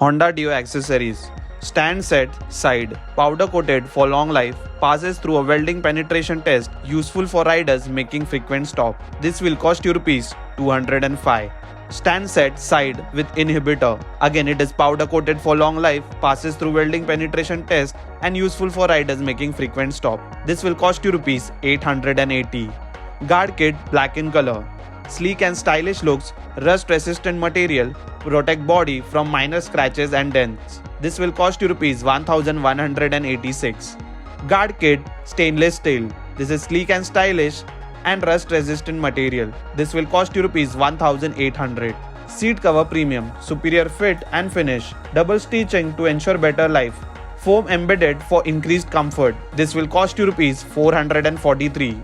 Honda Dio accessories. Stand set, side, powder coated for long life, passes through a welding penetration test, useful for riders making frequent stop. This will cost you Rs 205. Stand set, side with inhibitor. Again, it is powder coated for long life, passes through welding penetration test and useful for riders making frequent stop. This will cost you Rs 880. Guard kit, black in color. Sleek and stylish looks, rust resistant material, protect body from minor scratches and dents. This will cost you Rs 1186. Guard kit, stainless steel. This is sleek and stylish and rust resistant material. This will cost you Rs 1800. Seat cover premium, superior fit and finish, double stitching to ensure better life. Foam embedded for increased comfort. This will cost you Rs 443.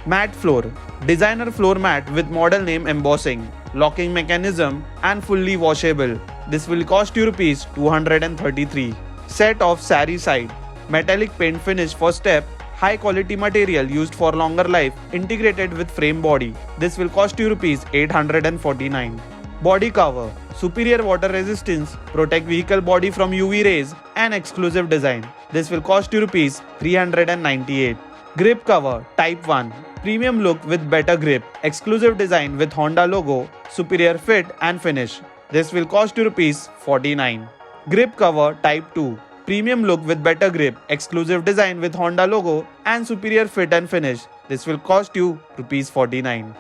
Matte floor, designer floor mat with model name embossing, locking mechanism and fully washable. This will cost you Rs 233. Set of SARI side, metallic paint finish for step, high quality material used for longer life, integrated with frame body. This will cost you Rs 849. Body cover, superior water resistance, protect vehicle body from UV rays and exclusive design. This will cost you Rs 398. Grip cover, type 1. Premium look with better grip, exclusive design with Honda logo, superior fit and finish. This will cost you Rs 49. Grip cover, type 2. Premium look with better grip, exclusive design with Honda logo and superior fit and finish. This will cost you Rs 49.